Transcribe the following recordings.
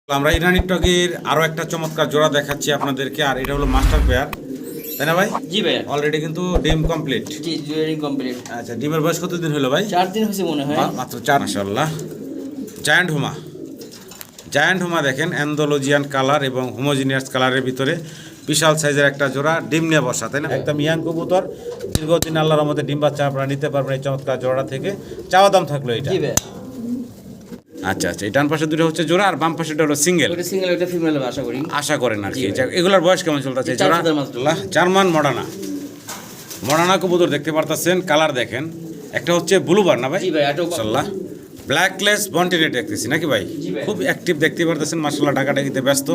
আমরা ইরানি টগির আরো একটা চমৎকার জোড়া দেখাচ্ছি আপনাদেরকে, আর এটা হলো মাস্টার পেয়ার, তাই না ভাই? জি ভাই, অলরেডি কিন্তু ডিম কমপ্লিট। জি জুয়েরিং কমপ্লিট। আচ্ছা, ডিমের বয়স কতদিন হলো ভাই? 4 দিন হয়েছে মনে হয়। মাত্র 4। মাশাআল্লাহ, জায়ান্ট হুমা। জায়ান্ট হুমা দেখেন, অ্যান্ডোলজিয়ান কালার এবং হোমোজিনিয়াস কালারের ভিতরে বিশাল সাইজের একটা জোড়া, ডিম নিয়ে বসা, তাই না? একদম ইয়াং কবুতর, দীর্ঘদিন আল্লাহর রহমতে ডিম বাচ্চা আপনারা নিতে পারবেন এই চমৎকার জোড়া থেকে। চাওয়া দাম থাকলো এটা? জি ভাই। আচ্ছা আচ্ছা, এই ডান পাশে দুটো হচ্ছে জোড়া আর বাম পাশেটা হলো সিঙ্গেল। ওটা সিঙ্গেল, ওটা ফিমেল আশা করি। আশা করেন আর কি। এগুলোর বয়স কেমন চলতেছে? জোড়া জার্মান মডানা। মডানা কবুতর দেখতে পারতেছেন, কালার দেখেন। একটা হচ্ছে ব্লুবার না ভাই? জি ভাই, এটাও মাশাআল্লাহ। ব্ল্যাকলেস বন্টিনেট দেখতেছি নাকি ভাই? খুব অ্যাক্টিভ দেখতে পারতেছেন মাশাআল্লাহ, ডাকাডাকিতে ব্যস্ত।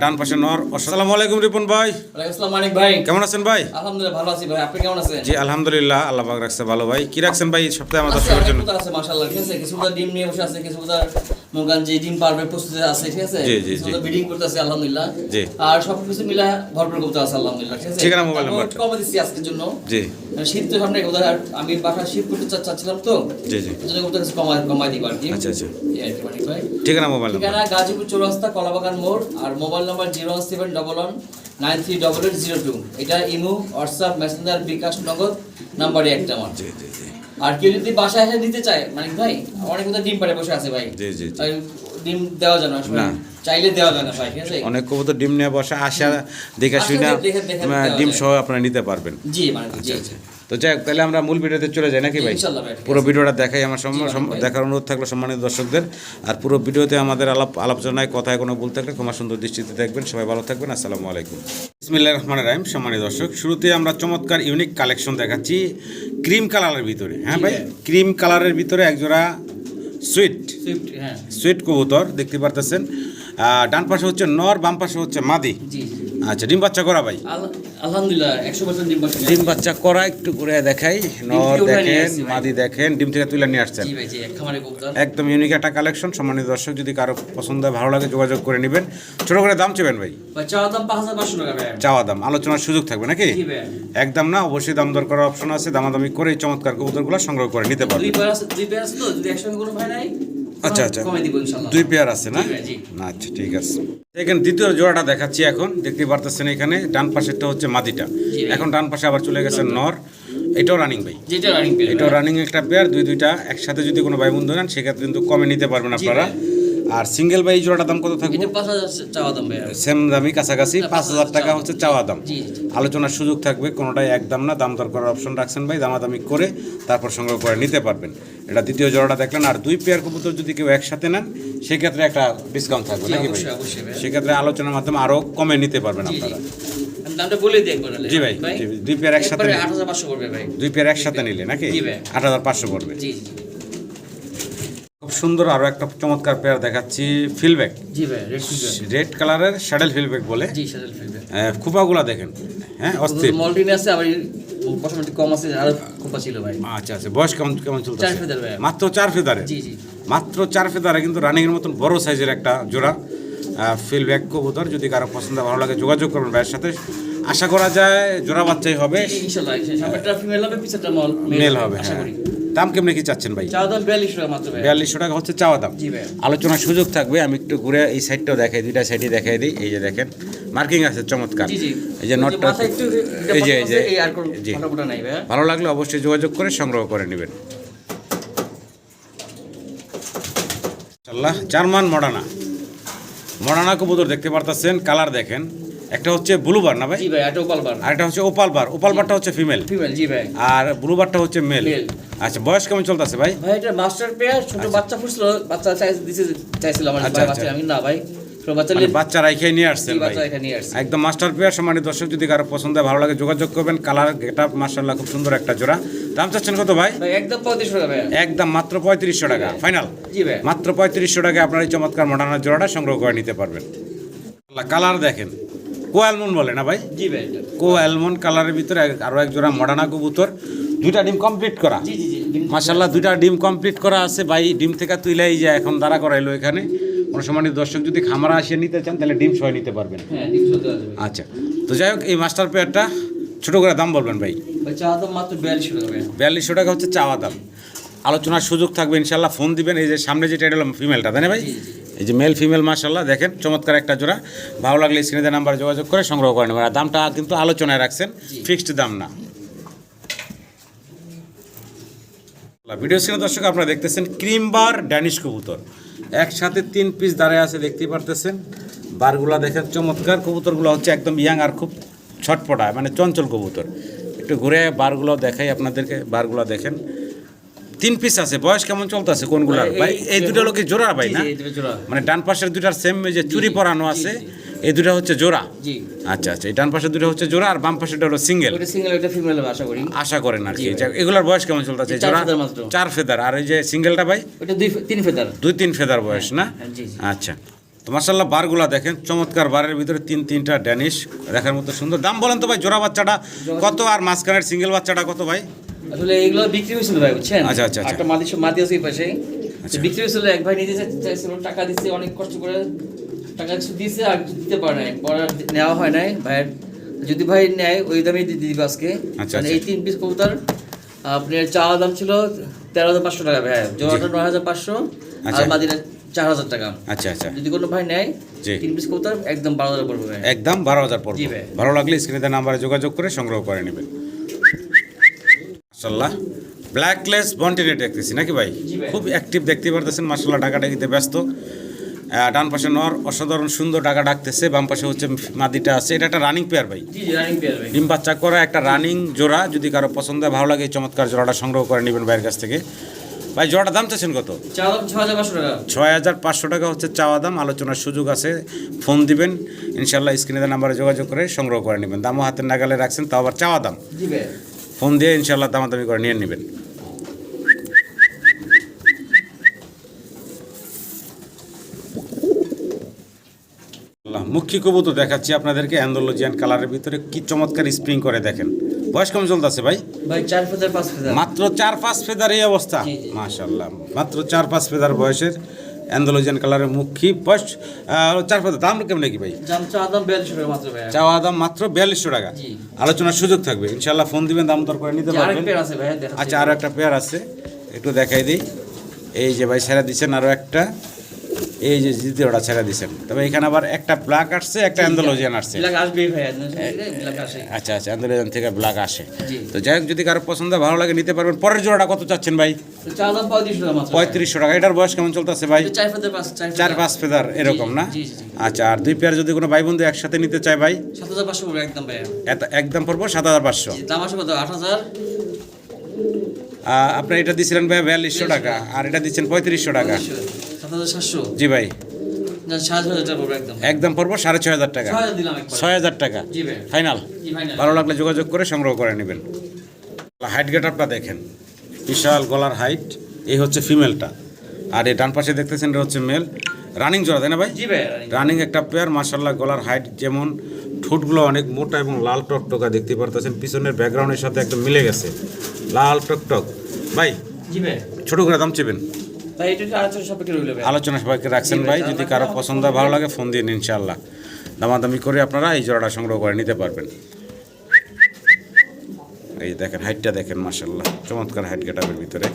ডান পাশে নর। আসসালামু আলাইকুম রিপন ভাই। ওয়ালাইকুম আসসালাম মানিক ভাই। কেমন আছেন ভাই? আলহামদুলিল্লাহ ভালো আছি ভাই, আপনি কেমন আছেন? জি আলহামদুলিল্লাহ, আল্লাহ পাক রাখছে ভালো। ভাই কি রাখছেন ভাই সপ্তাহে আমার দর্শকের জন্য? আছে মাশাআল্লাহ, ঠিক আছে। কিছু ডিম নিয়ে বসে আছে, কিছু মুরগান যে ডিম পারবে প্রস্তুতি আছে, ঠিক আছে। কিছু ব্রিডিং করতেছে আলহামদুলিল্লাহ। জি। আর সবকিছু মিলা ভরপুর করতে আছে আলহামদুলিল্লাহ, ঠিক আছে। ঠিকানা মোবাইল নাম্বার কমে দিচ্ছি আজকের জন্য। জি। শীত তো সামনে, আমি বাসা শীত করতে চাচ্ছিলাম তো। জি জি। এজন্য করতে কিছু কমাই দিব আর কি। আচ্ছা আচ্ছা। এই আর কি মানিক ভাই। ঠিকানা মোবাইল নাম্বার? ঠিকানা গাজীপুর চৌরাস্তা কলাবাগান মোড়, আর মোবাইল নাম্বার 01711938802। এটা ইমো, হোয়াটসঅ্যাপ, মেসেঞ্জার, বিকাশ, নগদ নাম্বারই একটা আমার। জি জি জি। আর কেউ যদি বাসায় এসে দিতে চায় মানিক ভাই, অনেক কোথাও ডিম পাড়ে বসে আছে ভাই। জি জি জি। আর ডিম দেওয়া যায় না আসলে, চাইলে দেওয়া যায় না ভাই, ঠিক আছে। অনেক কবুতর ডিম নিয়ে বসা, আশা দেখে শুনে ডিম সহ আপনারা নিতে পারবেন। জি মানিক জি। আচ্ছা তো যাই হোক, তাহলে আমরা মূল ভিডিওতে চলে যাই নাকি ভাই? ইনশাআল্লাহ ভাই। পুরো ভিডিওটা দেখাই আমার দেখার অনুরোধ থাকলো সম্মানিত দর্শকদের। আর পুরো ভিডিওতে আমাদের আলোচনায় কথায় কোনো ভুল থাকলে ক্ষমা সুন্দর দৃষ্টিতে দেখবেন। সবাই ভালো থাকবেন। আসসালামু আলাইকুম। বিসমিল্লাহির রহমানির রহিম। সম্মানিত দর্শক, শুরুতে আমরা চমৎকার ইউনিক কালেকশন দেখাচ্ছি ক্রিম কালারের ভিতরে। হ্যাঁ ভাই, ক্রিম কালারের ভিতরে একজোড়া সুইট কবুতর দেখতে পারতেছেন। ডান পাশে হচ্ছে নর, বাম পাশে হচ্ছে মাদি। জি। আচ্ছা, ডিম বাচ্চা করা ভাই? আলহামদুলিল্লাহ 100% ডিম বাচ্চা করা। একটু করে দেখাই, নর দেখেন, মাদি দেখেন, ডিম থেকে তুলে নিয়ে আসছেন। জি ভাই, জি একখানে কবুতর। একদম ইউনিক একটা কালেকশন। সম্মানিত দর্শক, যদি কারো পছন্দ হয়, ভালো লাগে, যোগাযোগ করে নেবেন। ছোট করে দাম চাবেন ভাই? চাওয়া দাম 5500 টাকা ভাই। চাওয়া দাম, আলোচনার সুযোগ থাকবে নাকি? জি ভাই। একদম না, অবশ্যই দাম দর করার অপশন আছে। দামাদামি করে এই চমৎকার কবুতরগুলো সংগ্রহ করে নিতে পারবেন। দুই পেয়ার আছে তো, যদি একসঙ্গে কোনো ভাই নাই আচ্ছা আচ্ছা, কমাই দিব ইনশাআল্লাহ। দুই পেয়ার আছে না? জি। আচ্ছা ঠিক আছে। এখানে দ্বিতীয় জোড়াটা দেখাচ্ছি এখন। দেখতে পারতেছেন এখানে ডান পাশেরটা হচ্ছে মাদিটা, এখন ডান পাশে আবার চলে গেছে নর। এটাও রানিং ভাই? যেটা রানিং পেয়ার, এটাও রানিং একটা পেয়ার। দুইটা একসাথে যদি কোনো ভাই বন্ধু নেন সেক্ষেত্রে কিন্তু কমে নিতে পারবেন আপনারা। আর সিঙ্গেল ভাই জোড়াটার দাম কত থাকবে? এটা 5000 চাওয়া দাম ভাই। সেম দামই, কাছাকাছি 5000 টাকা হচ্ছে চাওয়া দাম। জি। আলোচনার সুযোগ থাকবে, কোনোটাই একদম না। দাম দর করার অপশন রাখছেন ভাই, দামাদামি করে তারপর সংগ্রহ করে নিতে পারবেন। এটা দ্বিতীয় জোড়াটা দেখলেন। আর দুই পেয়ার কবুতর যদি কেউ একসাথে নেন সেক্ষেত্রে একটা ডিসকাউন্ট থাকবে নাকি ভাই? অবশ্যই ভাই। সেক্ষেত্রে আলোচনার মাধ্যমে আরো কমে নিতে পারবেন আপনারা। আমি দামটা বলে দিই একবার। জি ভাই, দুই পেয়ার একসাথে 8500 পড়বে ভাই। দুই পেয়ার একসাথে নিলে নাকি? জি ভাই। 8500 পড়বে। জি। খুব সুন্দর আরো একটা চমৎকার পেয়ার দেখাচ্ছি, ফিলব্যাক। জি ভাই, রেড কালারের শ্যাডেল ফিলব্যাক বলে। জি শ্যাডেল ফিলব্যাক। খুপাগুলা দেখেন, হ্যাঁ অস্থির। মল্টিনে আছে, আবার পশমটি কম আছে, আর খুপা ছিল ভাই। আচ্ছা আচ্ছা, বয়স কেমন চলছে? 4 ফেদার ভাই। মাত্র 4 ফেদারে? জি। মাত্র 4 ফেদারে কিন্তু রানিং এর মতন বড় সাইজের একটা জোড়া ফিলব্যাক কবুতর। যদি কারো পছন্দ ভালো লাগে যোগাযোগ করবেন ভাইয়ের সাথে। আশা করা যায় জোড়া বাচ্চাই হবে ইনশাআল্লাহ। সামনেরটা ফিমেল হবে, পিছনেরটা মেল হবে। আশা করি। দাম কেমনে কি চাচ্ছেন ভাই? চাওয়া দাম 4200 টাকা মাত্র ভাই। 4200 টাকা হচ্ছে চাওয়া দাম। জি ভাই। আলোচনার সুযোগ থাকবে। আমি একটু ঘুরে এই সাইডটাও দেখাই, দুইটা সাইডই দেখাই দিই। এই যে দেখেন মার্কিং আছে চমৎকার। জি। এই যে নটটা, এই যে আর কোন জি, ফটোটা নাই ভাই। ভালো লাগলে অবশ্যই যোগাযোগ করে সংগ্রহ করে নেবেন। জার্মান মডানা কবুতর দেখতে পারতেছেন, কালার দেখেন। একটা হচ্ছে ব্লুবার না ভাই? জি ভাই, এটা ওপাল বার। আর একটা হচ্ছে ওপাল বারটা হচ্ছে ফিমেল। জি ভাই। আর ব্লুবারটা হচ্ছে মেল। আচ্ছা, বয়স কেমন চলতেছে ভাই? ভাই এটা মাস্টার পেয়ার, ছোট বাচ্চা ফুটছিল, বাচ্চা চাইছিল আমার বাচ্চা, আমি না ভাই বাচ্চা রাইখাই নিয়ে আসছেন ভাই? একদম মাস্টার পেয়ার। সম্মানিত দর্শক, যদি কারো পছন্দ ভালো লাগে যোগাযোগ করবেন। কালার এটা মাশাআল্লাহ খুব সুন্দর একটা জোড়া। দাম চাচ্ছেন কত ভাই? একদম 3500 টাকা ভাই। একদম মাত্র 3500 টাকা ফাইনাল। জি ভাই। মাত্র 3500 টাকায় আপনার এই চমৎকার মডার্ন জোড়াটা সংগ্রহ করে নিতে পারবেন। কালার দেখেন, কোয়ালমন বলে না ভাই? জি ভাই। কোয়ালমন কালারের ভিতরে আরো এক জোড়া মডার্ন কবুতর। দুইটা ডিম কমপ্লিট করা। জি। মাশাআল্লাহ, দুইটা ডিম কমপ্লিট করা আছে ভাই। ডিম থেকে তুইলাই যায় এখন দাঁড়া করাইলো এখানে। কোনো সম্মানিত দর্শক যদি খামারা আসিয়ে নিতে চান তাহলে ডিম সহ নিতে পারবেন। হ্যাঁ, ডিম সহ দেওয়া যাবে। আচ্ছা, তো যাই হোক, এই মাস্টার পেয়ারটা ছোট করে দাম বলবেন ভাই? চাওয়া দাম মাত্র 4200 টাকা ভাই। 4200 টাকা হচ্ছে চাওয়া দাম। আলোচনার সুযোগ থাকবে ইনশাল্লাহ, ফোন দিবেন। এই যে সামনে যেটা, এটা হলো ফিমেলটা, তাই না ভাই? এই যে মেল ফিমেল মাশাল্লাহ দেখেন চমৎকার একটা জোড়া। ভালো লাগলে স্ক্রিনে নাম্বারে যোগাযোগ করে সংগ্রহ করে নেবেন। আর দামটা কিন্তু আলোচনায় রাখছেন, ফিক্সড দাম না। ভিডিও স্ক্রিনে দর্শক আপনারা দেখতেছেন ক্রিম বার ড্যানিশ কবুতর, একসাথে 3 পিস দাঁড়ায় আছে দেখতেই পারতেছেন। বারগুলা দেখেন চমৎকার, কবুতরগুলো হচ্ছে একদম ইয়াং আর খুব ছটপটা, মানে চঞ্চল কবুতর। একটু ঘুরে বারগুলো দেখাই আপনাদেরকে, বারগুলো দেখেন 3 পিস আছে। বয়স কেমন চলতেছে কোনগুলার ভাই? এই দুটো লোকে জোড়া ভাই না, মানে ডান পাশের দুটার সেম যে চুরি পরানো আছে, এই দুটো হচ্ছে জোড়া। আচ্ছা আচ্ছা, এই ডান পাশের দুটো হচ্ছে জোড়া আর বাম পাশেরটা হলো সিঙ্গেল। আশা করেন আর কি। এগুলার বয়স কেমন চলতেছে? জোড়া 4 ফেদার, আর এই যে সিঙ্গেলটা ভাই 2-3 ফেদার বয়স না? আচ্ছা, তো মাশাআল্লাহ বারগুলা দেখেন চমৎকার, বারের ভিতরে 3-3টা ড্যানিশ দেখার মতো সুন্দর। দাম বলেন তো ভাই, জোড়া বাচ্চাটা কত আর মাঝখানের সিঙ্গেল বাচ্চাটা কত ভাই? আসলে এগুলো বিক্রি হয়েছিল ভাই, বুঝছেন? আচ্ছা আচ্ছা, একটা মাদি আছে এই পাশে, বিক্রি হয়েছিল। এক ভাই নিতে চাইছিল, টাকা দিচ্ছে, অনেক কষ্ট করে টাকা দিয়েছে, আর দিতে পারে নাই, পরে নেওয়া হয় নাই ভাইয়ের। যদি ভাই নেয় ওই দামে দিয়ে দিবে আজকে। এই 3 পিস কবুতর আপনার চাওয়া দাম ছিল 13,500 টাকা ভাই, জোড়াটা 9,500 আর মাদিটা 4,000 টাকা। আচ্ছা আচ্ছা, যদি কোনো ভাই নেয় 3 পিস কবুতর একদম 12,000 পড়বে ভাই, একদম 12,000 পড়বে। ভালো লাগলে স্ক্রিনে নাম্বারে যোগাযোগ করে সংগ্রহ করে নেবেন। মাশাআল্লাহ ব্ল্যাকলেস বন্টিনেট দেখতেছি নাকি ভাই? খুব অ্যাক্টিভ দেখতে পারতেছেন মাশাআল্লাহ, ডাকাডাকিতে ব্যস্ত। ডান পাশে নর অসাধারণ সুন্দর ডাকা ডাকতেছে, বাম পাশে হচ্ছে মাদিটা আছে। এটা একটা রানিং পেয়ার ভাই, ডিম বাচ্চা করা একটা রানিং জোড়া। যদি কারো পছন্দ ভালো লাগে এই চমৎকার জোড়াটা সংগ্রহ করে নেবেন ভাইয়ের কাছ থেকে। ভাই জোড়াটার দাম চাচ্ছেন কত? 6,500 টাকা হচ্ছে চাওয়া দাম, আলোচনার সুযোগ আছে। ফোন দিবেন ইনশাল্লাহ, স্ক্রিনে নাম্বারে যোগাযোগ করে সংগ্রহ করে নেবেন। দামও হাতের নাগালে রাখছেন, তাও আবার চাওয়া দাম। ফোন দিয়ে ইনশাল্লাহ দামাদামি করে নিয়ে নেবেন। মুখী কবুতর দেখাচ্ছি আপনাদেরকে, অ্যান্ডালুজিয়ান কালারের ভিতরে কি চমৎকার স্প্রিং করে দেখেন। বয়স কেমন চলতেছে ভাই? মাত্র 4-5 ফেদার এই অবস্থা। মাশাআল্লাহ, মাত্র 4-5 ফেদার বয়সের অ্যান্ডালুজিয়ান কালারের মুখী, বয়স 4 ফেদার। দাম কেমন নাকি ভাই? চাওয়া দাম মাত্র 4200 টাকা, আলোচনার সুযোগ থাকবে ইনশাআল্লাহ। ফোন দিবেন, দাম দর করে নিতে পারবেন। আচ্ছা, আরও একটা পেয়ার আছে, একটু দেখাই দিই। এই যে ভাই ছেড়ে দিচ্ছেন আরও একটা, এই যে দ্বিতীয়টা ছেড়ে দিচ্ছেন। তবে এখানে আবার একটা ব্ল্যাক আসছে, একটা অ্যান্ডালুজিয়ান আসছে। আচ্ছা আচ্ছা, অ্যান্ডালুজিয়ান থেকে ব্ল্যাক আসে। তো যাই হোক, যদি কারো পছন্দ ভালো লাগে নিতে পারবেন। পরের জোড়াটা কত চাচ্ছেন ভাই? 3500 টাকা। এটার বয়স কেমন চলতেছে ভাই? 4-5 ফেদার এরকম না? আচ্ছা, আর 2 পেয়ার যদি কোনো ভাই বন্ধু একসাথে নিতে চায় ভাই? 7,500 একদম পড়বো 7,500। আপনার এটা দিচ্ছিলেন ভাই 4200 টাকা, আর এটা দিচ্ছেন 3500 টাকা। 7,700। জি ভাই, 6,500 টাকা পড়বে একদম পড়বো 6,500 টাকা। 6,000 টাকা ফাইনাল। ভালো লাগলে যোগাযোগ করে সংগ্রহ করে নেবেন। হাইট গেট আপটা দেখেন, বিশাল গলার হাইট। এই হচ্ছে ফিমেলটা, আর এই ডান পাশে দেখতেছেন এটা হচ্ছে মেল। রানিং জোড়া তাই না ভাই? রানিং একটা পেয়ার মাশাআল্লাহ। গলার হাইট যেমন, ঠোঁটগুলো অনেক মোটা এবং লাল টকটকা দেখতে পারতেছেন। পিছনের ব্যাকগ্রাউন্ডের সাথে একদম মিলে গেছে, লাল টকটক। ভাই ছোট করে দাম চেবেন? আলোচনা সবাইকে রাখছেন ভাই। যদি কারো পছন্দ ভালো লাগে ফোন দিন, ইনশাআল্লাহ দামাদামি করে আপনারা এই জোড়াটা সংগ্রহ করে নিতে পারবেন। এই দেখেন হাইটটা দেখেন মাশাআল্লাহ, চমৎকার হাইট গেটআপের ভিতরে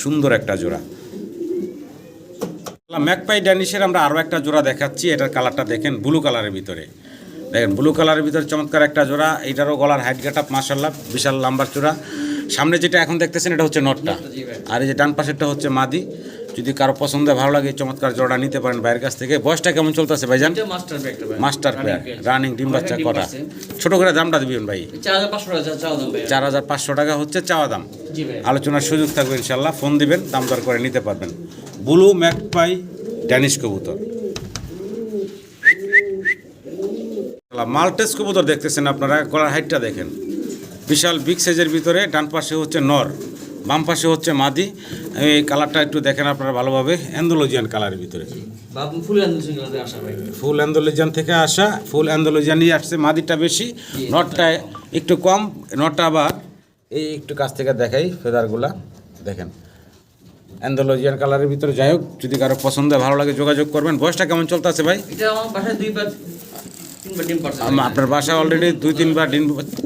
সুন্দর একটা জোড়া। ম্যাকপাই ড্যানিশের আমরা আরও একটা জোড়া দেখাচ্ছি। এটার কালারটা দেখেন, ব্লু কালারের ভিতরে দেখেন, ব্লু কালারের ভিতরে চমৎকার একটা জোড়া। এটারও গলার হাইট গেটআপ মাশাআল্লাহ, বিশাল লাম্বার জোড়া। সামনে যেটা এখন দেখতেছেন এটা হচ্ছে নটটা, আর এই যে ডান পাশেরটা হচ্ছে মাদি। যদি কারো পছন্দ ভালো লাগে চমৎকার জোড়া নিতে পারেন ভাইয়ের কাছ থেকে। বয়সটা কেমন চলতেছে ভাইজান? মাস্টার পেয়ার, রানিং ডিম বাচ্চা কটা। ছোট করে দামটা দিবেন ভাই? 4,500 টাকা হচ্ছে চাওয়া দাম, আলোচনার সুযোগ থাকবে ইনশাল্লাহ। ফোন দিবেন, দাম দর করে নিতে পারবেন। ব্লু ম্যাকপাই ড্যানিশ কবুতর। মাল্টেস কবুতর দেখতেছেন আপনারা, গলার হাইটটা দেখেন, বিশাল বিগ সাইজের ভিতরে। ডান পাশে হচ্ছে নর, বাম পাশে হচ্ছে মাদি। এই কালারটা একটু দেখেন আপনারা ভালোভাবে, অ্যান্ডালুজিয়ান কালারের ভিতরে। ফুল অ্যান্ডালুজিয়ান থেকে আসা, ফুল অ্যান্ডালুজিয়ানই আসছে। মাদিটা বেশি, নটটা একটু কম। নটটা আবার এই একটু কাছ থেকে দেখাই, ফেদারগুলা দেখেন, অ্যান্ডালুজিয়ান কালারের ভিতরে। যাই হোক, যদি কারো পছন্দ ভালো লাগে যোগাযোগ করবেন। বয়সটা কেমন চলতেছে ভাই? 3বার ডিম পারছে আপনার বাসা অলরেডি 2-3বার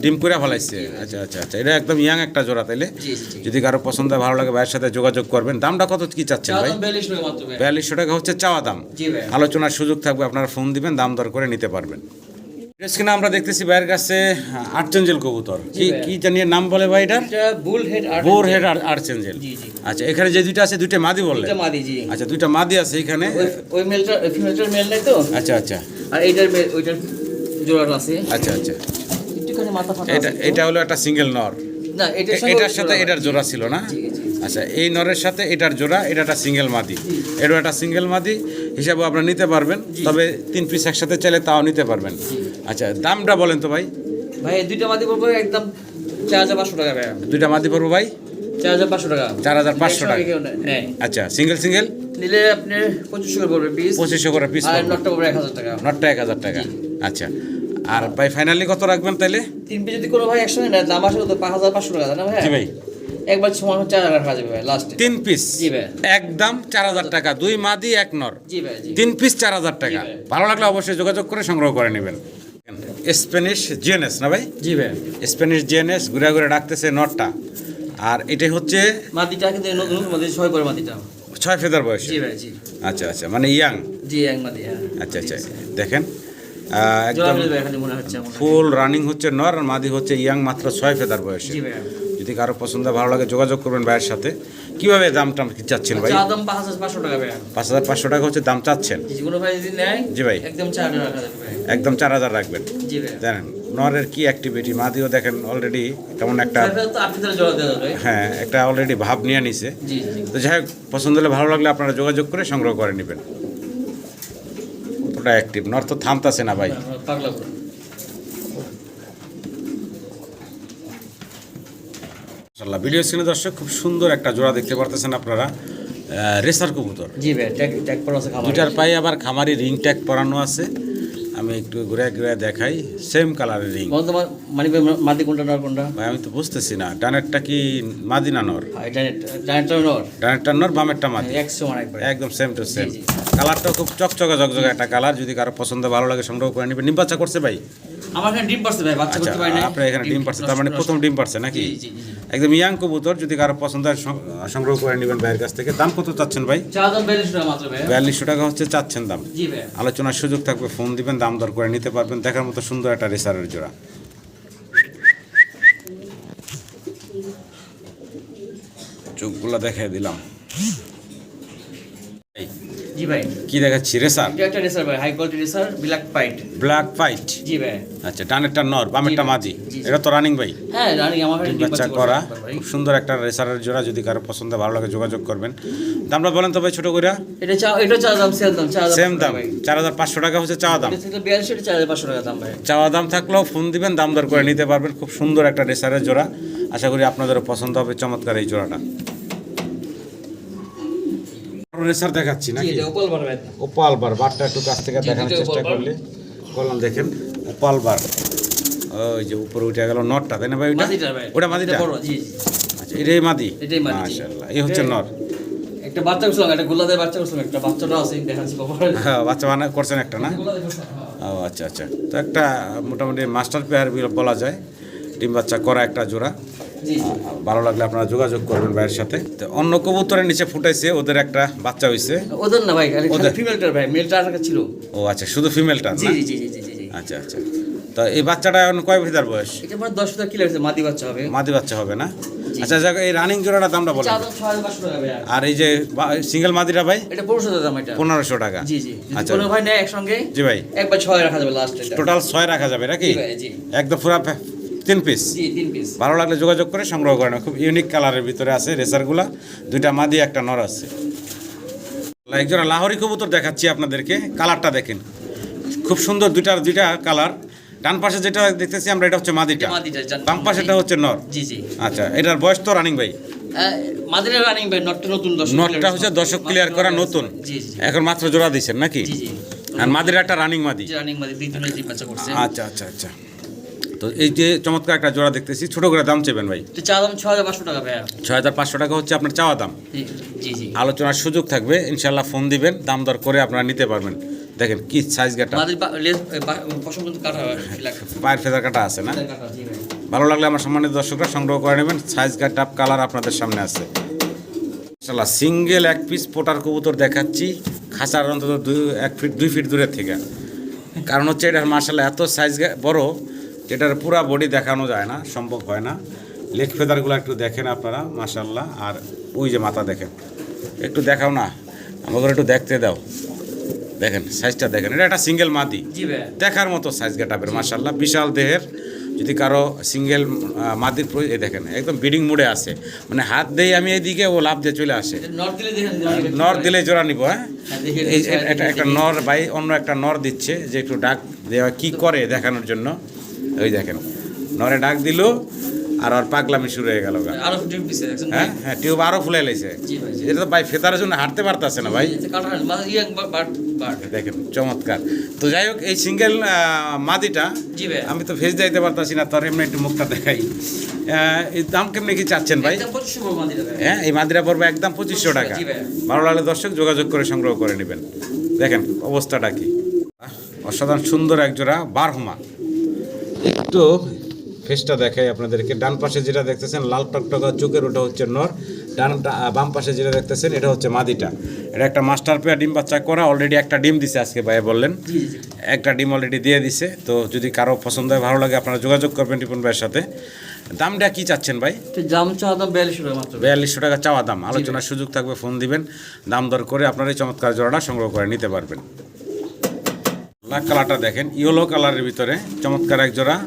ডিম করে ফেলাইছে। আচ্ছা আচ্ছা আচ্ছা, এটা একদম ইয়াং একটা জোড়া তাইলে। জি জি যদি কারো পছন্দ হয়, ভালো লাগে, ভাইয়ের সাথে যোগাযোগ করবেন। দামটা কত কি চাচ্ছেন ভাই? চাওয়া দাম 42 টাকা মাত্র ভাই। 4200 টাকা হচ্ছে চাওয়া দাম। জি ভাই। আলোচনার সুযোগ থাকবে, আপনারা ফোন দিবেন, দাম দর করে নিতে পারবেন। স্ক্রিনে আমরা দেখতেছি ভাইয়ের কাছে আর্চেঞ্জেল কবুতর। কি ভাই। কি জানিয়ে নাম বলে ভাই এটা? এটা বুল হেড আর বোর হেড আর্চেঞ্জেল। জি জি। আচ্ছা, এখানে যে দুইটা আছে, দুইটা মাদি বললেন? এটা মাদি জি। আচ্ছা, দুইটা মাদি আছে এখানে। ওই মেলটা ফিমেলটার মেল নাই তো। আচ্ছা আচ্ছা আর এইটার মেল ওইটার জোড়াটা আছে। আচ্ছা আচ্ছা, একটুখানি মাথা ফাটা এটা আছে। এটা হলো একটা সিঙ্গেল নর। না এটার এটার সাথে এটার জোড়া ছিল না? জি জি। আচ্ছা, এই নরের সাথে এটার জোড়া, এটা একটা সিঙ্গেল মাদি, এটা একটা সিঙ্গেল মাদি হিসাবে আপনারা নিতে পারবেন। তবে 3 পিস একসাথে চাইলে তাও নিতে পারবেন। আচ্ছা, দামটা বলেন তো ভাই। ভাই দুইটা মাদি পড়বে একদম 4500 টাকা ভাই। দুইটা মাদি পড়বো ভাই 4500 টাকা। 4500 টাকা। হ্যাঁ। আচ্ছা, সিঙ্গেল সিঙ্গেল নিলে আপনি 2500 করে পড়বে পিস। 2500 করে পিস আর পড়বে। নটটা পড়বে 1000 টাকা। নটটা 1000 টাকা। আচ্ছা, আর ভাই ফাইনালি কত রাখবেন তাইলে? 3 পিস যদি কোনো ভাই একসঙ্গে নেয় দাম আসলে তো 5500 টাকা না ভাই? জি ভাই। একবার সমান 4000 টাকা যাবে ভাই লাস্টে। 3 পিস জি ভাই। একদম 4000 টাকা, 2 মাদি 1 নর। জি ভাই জি। 3 পিস 4000 টাকা। জি ভাই। ভালো লাগলে অবশ্যই যোগাযোগ করে সংগ্রহ করে নেবেন। স্প্যানিশ জিএনএস না ভাই? জি ভাই। স্প্যানিশ জিএনএস ঘুরে ঘুরে ডাকতেছে নটটা। আর এটাই হচ্ছে মাদিটা কিন্তু নতুন মাদি 6 পরে মাদিটা। 6 ফেদার বয়স। জি ভাই জি। আচ্ছা আচ্ছা, মানে ইয়াং। জি এক মাদি হ্যাঁ। আচ্ছা আচ্ছা, দেখেন জোড়া একদম মিলবে এখানে মনে হচ্ছে আমার। ফুল রানিং হচ্ছে নর, আর মাদি হচ্ছে ইয়াং, মাত্র 6 ফেদার বয়সে। জি ভাই। যদি কারো পছন্দ ভালো লাগে যোগাযোগ করবেন ভাইয়ের সাথে। কিভাবে দামটা কি চাচ্ছেন ভাই? চা দাম 5500 টাকা ভাই। 5500 টাকা হচ্ছে দাম চাচ্ছেন। জি কোনো ভাই যদি নেয় জি ভাই। একদম 4000 টাকা যাবে ভাই। একদম 4000 রাখবেন। জি ভাই। জানেন নরের কি অ্যাক্টিভিটি, মাদিও দেখেন অলরেডি কেমন একটা, তাহলে তো 8000 জোড়া দেওয়া যাবে। হ্যাঁ একটা অলরেডি ভাব নিয়ে নিছে। জি জি। তো যাই হোক, পছন্দ হলে ভালো লাগলে আপনারা যোগাযোগ করে সংগ্রহ করে নেবেন। কতটা অ্যাক্টিভ নর, তো থামতাছে না ভাই। পাগলা করে। মাশাআল্লাহ, ভিডিও স্ক্রিনে দর্শক খুব সুন্দর একটা জোড়া দেখতে পারতেছেন আপনারা, রেসার কবুতর। জি ভাই ট্যাগ ট্যাগ পড়া আছে খাবার। দুইটার পায়ে আবার খামারি রিং ট্যাগ পরানো আছে। আমি একটু ঘুরে ঘুরে দেখাই, সেম কালারের রিং। বর্তমান মানে মাদি কোনটা নর কোনটা? ভাই আমি তো বুঝতেছি না, ডানেরটা কি মাদি না নর? জানেটটা নর। ডানেরটা নর, বামেরটা মাদি। 100 একবার। একদম সেম টু সেম। জি, জি। কালারটাও খুব চকচকে ঝকঝকে একটা কালার। যদি কারো পছন্দ ভালো লাগে সংগ্রহ করে নেবেন। ডিম বাচ্চা করছে ভাই? আমার এখানে ডিম পারছে ভাই, বাচ্চা আচ্ছা, করতে পারে না। আপনার এখানে ডিম পারছে, তার মানে প্রথম ডিম পারছে নাকি? জি জি জি। একদম ইয়াং কবুতর। যদি কারো পছন্দ হয় সংগ্রহ করে নেবেন ভাইয়ের কাছ থেকে। দাম কত চাচ্ছেন ভাই? চা দাম 42 টাকা মাত্র ভাই। 4200 টাকা হচ্ছে চাচ্ছেন দাম। জি ভাই। আলোচনার সুযোগ থাকবে, ফোন দিবেন, দাম দর করে নিতে পারবেন। দেখার মতো সুন্দর একটা রেসারের জোড়া। চোখগুলো দেখাই দিলাম। এই, জি ভাই। কি দেখাচ্ছি? রেসার, এটা একটা রেসার ভাই, high quality racer, black fight. Black fight. জি ভাই। আচ্ছা, ডানেরটা নর, বামেরটা জি, মাদি। জি, জি। এটা তো রানিং ভাই। হ্যাঁ রানি আমার এখানে ডিম বাচ্চা বাচ্চা করা ভাই। খুব সুন্দর একটা রেসারের জোড়া। যদি কারো পছন্দ ভালো লাগে যোগাযোগ করবেন। দামটা বলেন তো ভাই ছোট করে। এটা চা দাম সেম দাম, চা দাম সেম দাম 4500 টাকা হচ্ছে চাওয়া দাম। এটা থেকে 42 এটা 4500 টাকা দাম ভাই। চাওয়া দাম থাকলেও ফোন দিবেন, দাম দর করে নিতে পারবেন। খুব সুন্দর একটা রেসারের জোড়া। আশা করি আপনাদেরও পছন্দ হবে চমৎকার এই জোড়াটা। রেসার দেখাচ্ছি জি নাকি? এটা ওপাল বার ভাই। ওপাল বার, বারটা একটু কাছ থেকে জি, দেখানোর দুটো চেষ্টা ওপাল বার। করলাম। দেখেন ওপাল বার, ওই যে উপরে উঠে গেল নটটা, তাই না ভাই? ওটা মাদিটা ভাই। ওটা মাদিটা? এটা বড় জি জি। আচ্ছা, এটাই মাদি। এটাই মাদি, জি। মাশাআল্লাহ, এই হচ্ছে নর। একটা বাচ্চা করছিলাম, একটা গোলাদের বাচ্চা করছিলাম, একটা বাচ্চাটা আছে দেখাচ্ছি বাবা। হ্যাঁ, বাচ্চা করছেন একটা না? গোলাদের করছিলাম, হ্যাঁ। ও আচ্ছা আচ্ছা, তো একটা মোটামুটি মাস্টার পেয়ার বলা যায়। ডিম বাচ্চা করা একটা জোড়া। জি জি। ভালো লাগলে আপনারা যোগাযোগ করবেন ভাইয়ের সাথে। তো অন্য কবুতরের নিচে ফুটাইছে, ওদের একটা বাচ্চা হইছে। ওদের না ভাই, ওদের। ওদের ফিমেলটার ভাই, মেলটা আর একটা ছিল। ও আচ্ছা, শুধু ফিমেলটা জি না? জি জি জি জি জি। আচ্ছা আচ্ছা, তো এই বাচ্চাটা এখন কয় ফেদার বয়স? এটা মানে 10 টাকা কিলো আছে, মাদি বাচ্চা হবে। মাদি বাচ্চা হবে না? জি। আচ্ছা যাক, এই রানিং জোড়াটার দামটা বলেন। চা দাম 6500 টাকা ভাই। আর এই যে সিঙ্গেল মাদিটা ভাই? এটা 1500 টাকা দাম এটা। 1500 টাকা। জি জি। যদি আচ্ছা। কোনো ভাই নেয় একসঙ্গে জি ভাই। একবার 6 রাখা যাবে লাস্ট এটা। টোটাল 6 রাখা যাবে নাকি? জি ভাই জি। একদম পুরো 3 পিস। জি 3 পিস। ভালো লাগলে যোগাযোগ করে সংগ্রহ করেন। খুব ইউনিক কালারের ভিতরে আছে রেসারগুলা। দুইটা মাদি একটা নর আছে। একজোড়া লাহোরি কবুতর দেখাচ্ছি আপনাদেরকে। কালারটা দেখেন, খুব সুন্দর। দুইটা কালার। ডান পাশে যেটা দেখতেছি আমরা, এটা হচ্ছে মাদিটা। এটা মাদিটা, জান- বাম পাশেটা হচ্ছে নর। জি জি। আচ্ছা, এটার বয়স তো রানিং ভাই? মাদিরা রানিং ভাই, নটটা নতুন দর্শক। নটটা হচ্ছে দর্শক ক্লিয়ার করা নতুন। জি জি। এখন মাত্র জোড়া দিচ্ছেন নাকি? জি জি। আর মাদির একটা রানিং মাদি। রানিং মাদি 2 দিনের ডিম বাচ্চা করছে। আচ্ছা আচ্ছা আচ্ছা, তো এই যে চমৎকার একটা জোড়া দেখতেছি, ছোট করে দাম চেবেন ভাই? তো চা দাম 6500 টাকা ভাই। 6500 টাকা হচ্ছে আপনার চাওয়া দাম। জি জি জি। আলোচনার সুযোগ থাকবে, ইনশাল্লাহ ফোন দিবেন, দাম দর করে আপনারা নিতে পারবেন। দেখেন কি সাইজ গাটা, মাদির পশম কিন্তু কাটা লাগবে, পায়ের ফেদার কাটা আছে না? কাটা জি ভাই। ভালো লাগলে আমার সম্মানিত দর্শকরা সংগ্রহ করে নেবেন। সাইজ গাটা কালার আপনাদের সামনে আছে। মাশাআল্লাহ সিঙ্গেল এক পিস পোটার কবুতর দেখাচ্ছি খাঁচার অন্তত 2 ফিট দূরের থেকে। কারণ হচ্ছে এটার মাশাআল্লাহ এত সাইজ বড়, এটার পুরা বডি দেখানো যায় না, সম্ভব হয় না। লেগ ফেদারগুলো একটু দেখেন আপনারা মাশাআল্লাহ। আর ওই যে মাথা দেখেন, একটু দেখাও না আমাকে, একটু দেখতে দাও। দেখেন সাইজটা দেখেন, এটা একটা সিঙ্গেল মাদি, জি ভাই। দেখার মতো সাইজ গাটাবের মাশাআল্লাহ, বিশাল দেহের। যদি কারো সিঙ্গেল মাদির এই দেখেন একদম বিডিং মুডে আছে, মানে হাত দেই আমি এইদিকে ও লাভ দিয়ে চলে আসে। নর দিলে দেখেন, নর দিলে জোড়া নিব। হ্যাঁ দেখেন এই একটা নর ভাই অন্য একটা নর দিচ্ছে যে একটু ডাক দেওয়া কি করে দেখানোর জন্য। ওই দেখেন নরে ডাক দিল আর ওর পাগলামি শুরু হয়ে গেল। আরো ডিম পিছে দেখছেন ভাই? হ্যাঁ হ্যাঁ টিউব আরো ফুলে লাইছে। জি ভাই। এটা তো ভাই ফেতারের জন্য হাঁটতে পারতেছে না ভাই। কাটা মাথা ইয়াং বাট দেখেন চমৎকার। তো যাই হোক এই সিঙ্গেল মাদিটা জি ভাই। আমি তো ফেস দিতে পারতাছি না, তোর এমনি একটু মুখটা দেখাই। এই দাম কেমনি কি চাচ্ছেন ভাই? একদম 2500 মাদিরা ভাই। হ্যাঁ এই মাদিরা পড়বে একদম 2500 টাকা। জি ভাই। ভালো লাগলে দর্শক যোগাযোগ করে সংগ্রহ করে নেবেন। দেখেন অবস্থাটা কি অসাধারণ সুন্দর একজোড়া বারহুমা। একটু ফেসটা দেখাই আপনাদেরকে। ডান পাশে যেটা দেখতেছেন লাল টকটকা চোখের, ওটা হচ্ছে নর। বাম পাশে যেটা দেখতেছেন এটা হচ্ছে মাদিটা। এটা একটা মাস্টার পেয়ার ডিম বাচ্চা করা, অলরেডি একটা ডিম দিছে আজকে ভাই বললেন, একটা ডিম অলরেডি দিয়ে দিছে। তো যদি কারো পছন্দ হয় ভালো লাগে আপনারা যোগাযোগ করবেন টিপন ভাইয়ের সাথে। দামটা কি চাচ্ছেন ভাই? দাম চাওয়া দাম 4200 টাকা মাত্র। 4200 টাকা চাওয়া দাম, আলোচনার সুযোগ থাকবে, ফোন দিবেন, দাম দর করে আপনারা এই চমৎকার জোড়াটা সংগ্রহ করে নিতে পারবেন। লাল কালারটা দেখেন, ইয়েলো কালারের ভিতরে চমৎকার এক জোড়া